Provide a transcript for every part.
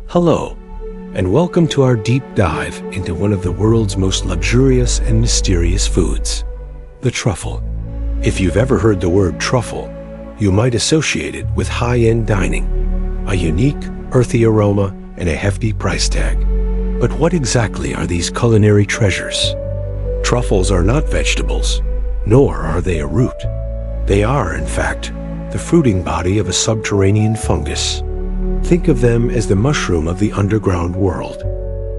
Hello, and welcome to our deep dive into one of the world's most luxurious and mysterious foods, the truffle. If you've ever heard the word truffle, you might associate it with high-end dining, a unique, earthy aroma, and a hefty price tag. But what exactly are these culinary treasures? Truffles are not vegetables, nor are they a root. They are, in fact, the fruiting body of a subterranean fungus. Think of them as the mushroom of the underground world.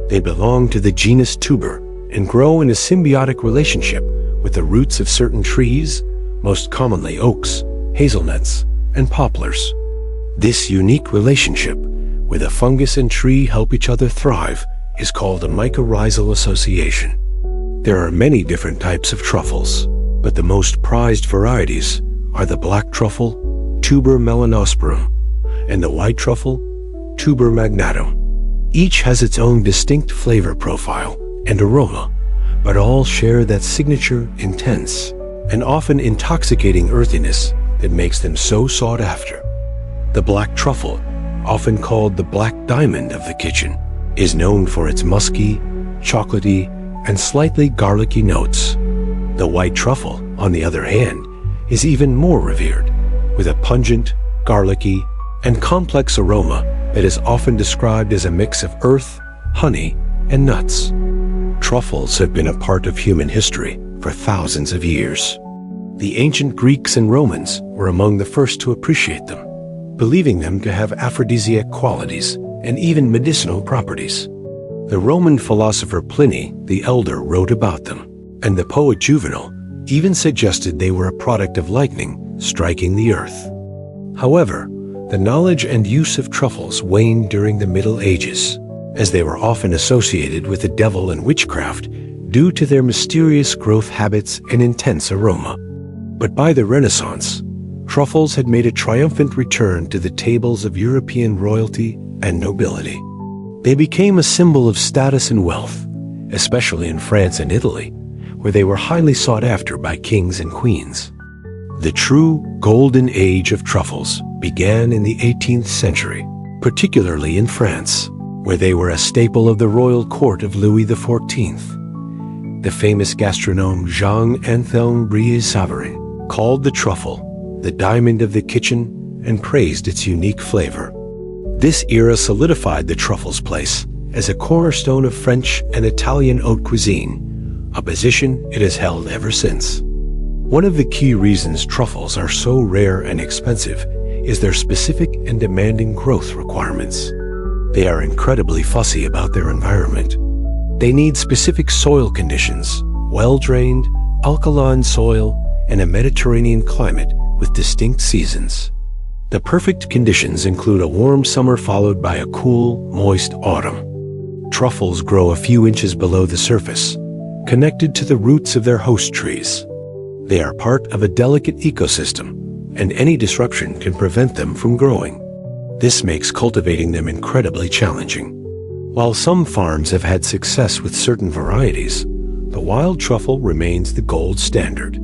They belong to the genus tuber and grow in a symbiotic relationship with the roots of certain trees, most commonly oaks, hazelnuts, and poplars. This unique relationship, where the fungus and tree help each other thrive, is called a mycorrhizal association. There are many different types of truffles, but the most prized varieties are the black truffle, Tuber melanosporum, and the white truffle, Tuber magnatum. Each has its own distinct flavor profile and aroma, but all share that signature, intense, and often intoxicating earthiness that makes them so sought after. The black truffle, often called the black diamond of the kitchen, is known for its musky, chocolatey, and slightly garlicky notes. The white truffle, on the other hand, is even more revered, with a pungent, garlicky, and complex aroma that is often described as a mix of earth, honey, and nuts. Truffles have been a part of human history for thousands of years. The ancient Greeks and Romans were among the first to appreciate them, believing them to have aphrodisiac qualities and even medicinal properties. The Roman philosopher Pliny the Elder wrote about them, and the poet Juvenal even suggested they were a product of lightning striking the earth. However, the knowledge and use of truffles waned during the Middle Ages, as they were often associated with the devil and witchcraft due to their mysterious growth habits and intense aroma. But by the Renaissance, truffles had made a triumphant return to the tables of European royalty and nobility. They became a symbol of status and wealth, especially in France and Italy, where they were highly sought after by kings and queens. The true golden age of truffles began in the 18th century, particularly in France, where they were a staple of the royal court of Louis XIV. The famous gastronome Jean-Antoine Brie-Savarin called the truffle the diamond of the kitchen and praised its unique flavor. This era solidified the truffle's place as a cornerstone of French and Italian haute cuisine, a position it has held ever since. One of the key reasons truffles are so rare and expensive is their specific and demanding growth requirements. They are incredibly fussy about their environment. They need specific soil conditions, well-drained, alkaline soil, and a Mediterranean climate with distinct seasons. The perfect conditions include a warm summer followed by a cool, moist autumn. Truffles grow a few inches below the surface, connected to the roots of their host trees. They are part of a delicate ecosystem, and any disruption can prevent them from growing. This makes cultivating them incredibly challenging. While some farms have had success with certain varieties, the wild truffle remains the gold standard.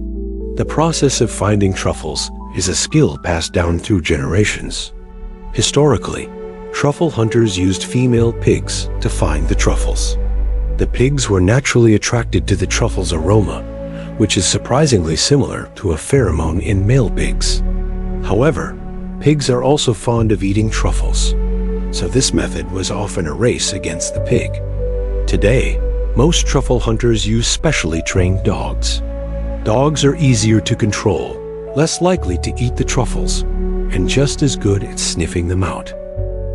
The process of finding truffles is a skill passed down through generations. Historically, truffle hunters used female pigs to find the truffles. The pigs were naturally attracted to the truffle's aroma, which is surprisingly similar to a pheromone in male pigs. However, pigs are also fond of eating truffles, so this method was often a race against the pig. Today, most truffle hunters use specially trained dogs. Dogs are easier to control, less likely to eat the truffles, and just as good at sniffing them out.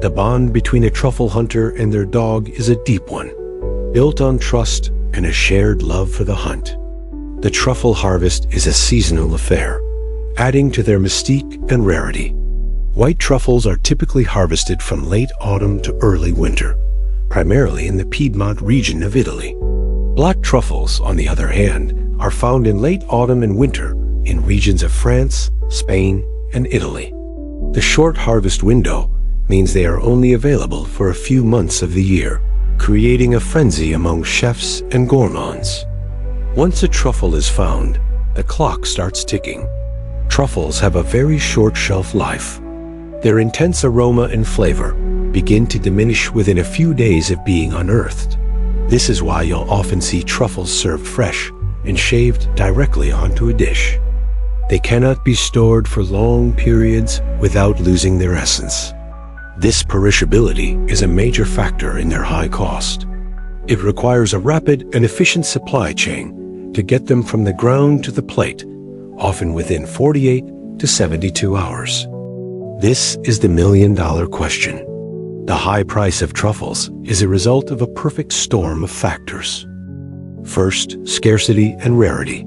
The bond between a truffle hunter and their dog is a deep one, built on trust and a shared love for the hunt. The truffle harvest is a seasonal affair, adding to their mystique and rarity. White truffles are typically harvested from late autumn to early winter, primarily in the Piedmont region of Italy. Black truffles, on the other hand, are found in late autumn and winter in regions of France, Spain, and Italy. The short harvest window means they are only available for a few months of the year, creating a frenzy among chefs and gourmands. Once a truffle is found, the clock starts ticking. Truffles have a very short shelf life. Their intense aroma and flavor begin to diminish within a few days of being unearthed. This is why you'll often see truffles served fresh and shaved directly onto a dish. They cannot be stored for long periods without losing their essence. This perishability is a major factor in their high cost. It requires a rapid and efficient supply chain to get them from the ground to the plate, often within 48 to 72 hours. This is the million-dollar question. The high price of truffles is a result of a perfect storm of factors. First, scarcity and rarity.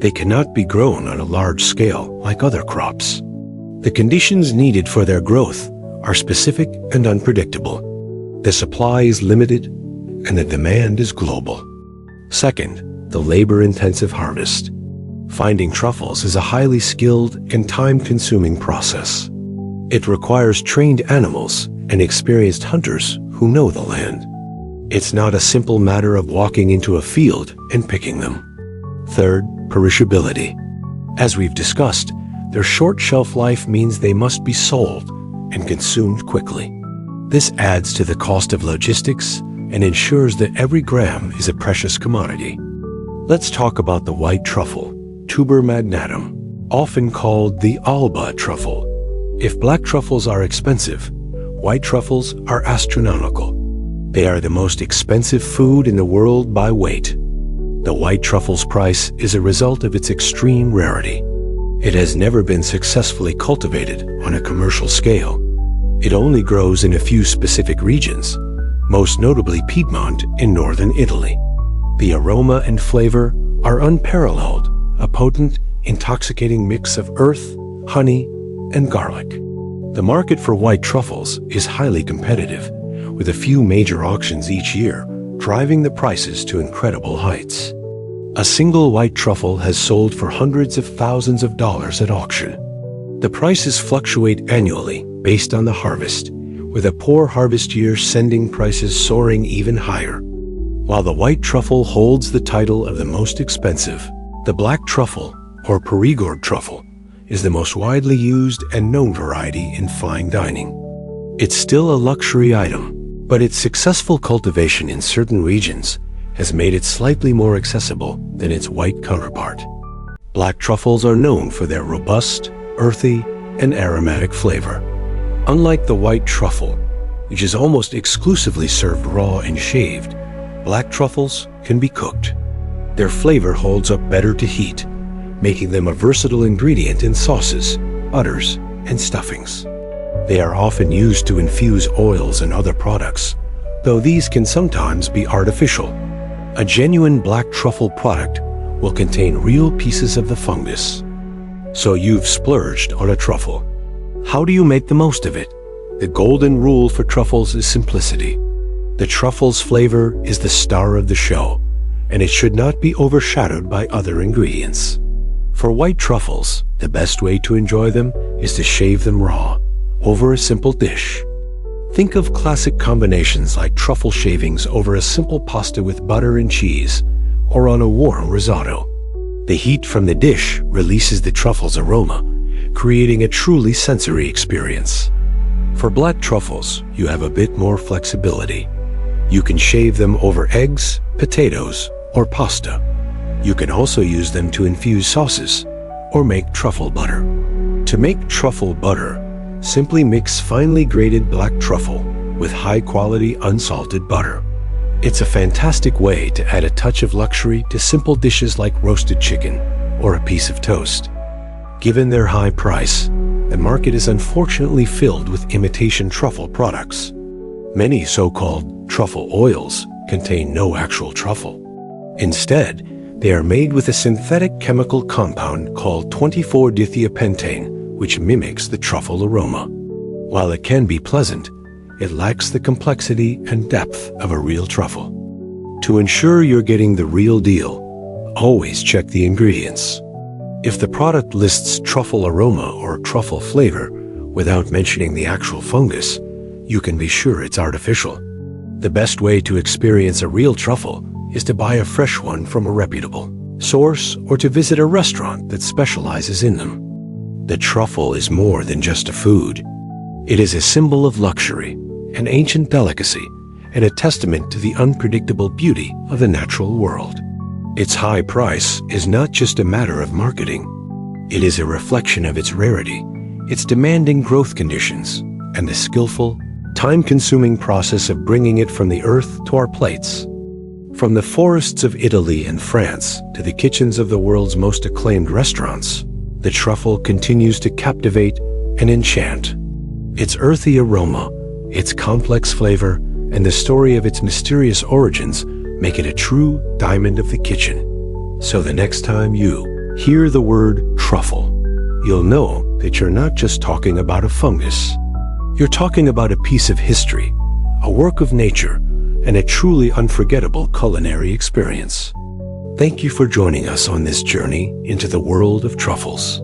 They cannot be grown on a large scale like other crops. The conditions needed for their growth are specific and unpredictable. The supply is limited and the demand is global. Second, the labor-intensive harvest. Finding truffles is a highly skilled and time-consuming process. It requires trained animals and experienced hunters who know the land. It's not a simple matter of walking into a field and picking them. Third, perishability. As we've discussed, their short shelf life means they must be sold and consumed quickly. This adds to the cost of logistics and ensures that every gram is a precious commodity. Let's talk about the white truffle, tuber magnatum, often called the Alba truffle. If black truffles are expensive, white truffles are astronomical. They are the most expensive food in the world by weight. The white truffle's price is a result of its extreme rarity. It has never been successfully cultivated on a commercial scale. It only grows in a few specific regions, most notably Piedmont in northern Italy. The aroma and flavor are unparalleled, a potent, intoxicating mix of earth, honey, and garlic. The market for white truffles is highly competitive, with a few major auctions each year, driving the prices to incredible heights. A single white truffle has sold for hundreds of thousands of dollars at auction. The prices fluctuate annually based on the harvest, with a poor harvest year sending prices soaring even higher. While the white truffle holds the title of the most expensive, the black truffle, or Perigord truffle, is the most widely used and known variety in fine dining. It's still a luxury item, but its successful cultivation in certain regions has made it slightly more accessible than its white counterpart. Black truffles are known for their robust, earthy, and aromatic flavor. Unlike the white truffle, which is almost exclusively served raw and shaved, black truffles can be cooked. Their flavor holds up better to heat, making them a versatile ingredient in sauces, butters, and stuffings. They are often used to infuse oils and other products, though these can sometimes be artificial. A genuine black truffle product will contain real pieces of the fungus. So you've splurged on a truffle. How do you make the most of it? The golden rule for truffles is simplicity. The truffle's flavor is the star of the show, and it should not be overshadowed by other ingredients. For white truffles, the best way to enjoy them is to shave them raw, over a simple dish. Think of classic combinations like truffle shavings over a simple pasta with butter and cheese, or on a warm risotto. The heat from the dish releases the truffle's aroma, creating a truly sensory experience. For black truffles, you have a bit more flexibility. You can shave them over eggs, potatoes, or pasta. You can also use them to infuse sauces or make truffle butter. To make truffle butter, simply mix finely grated black truffle with high-quality unsalted butter. It's a fantastic way to add a touch of luxury to simple dishes like roasted chicken or a piece of toast. Given their high price, the market is unfortunately filled with imitation truffle products. Many so-called truffle oils contain no actual truffle. Instead, they are made with a synthetic chemical compound called 24-dithiapentane, which mimics the truffle aroma. While it can be pleasant, it lacks the complexity and depth of a real truffle. To ensure you're getting the real deal, always check the ingredients. If the product lists truffle aroma or truffle flavor without mentioning the actual fungus, you can be sure it's artificial. The best way to experience a real truffle is to buy a fresh one from a reputable source or to visit a restaurant that specializes in them. The truffle is more than just a food. It is a symbol of luxury, an ancient delicacy, and a testament to the unpredictable beauty of the natural world. Its high price is not just a matter of marketing. It is a reflection of its rarity, its demanding growth conditions, and the skillful, time-consuming process of bringing it from the earth to our plates. From the forests of Italy and France to the kitchens of the world's most acclaimed restaurants, the truffle continues to captivate and enchant. Its earthy aroma, its complex flavor, and the story of its mysterious origins make it a true diamond of the kitchen. So the next time you hear the word truffle, you'll know that you're not just talking about a fungus. You're talking about a piece of history, a work of nature, and a truly unforgettable culinary experience. Thank you for joining us on this journey into the world of truffles.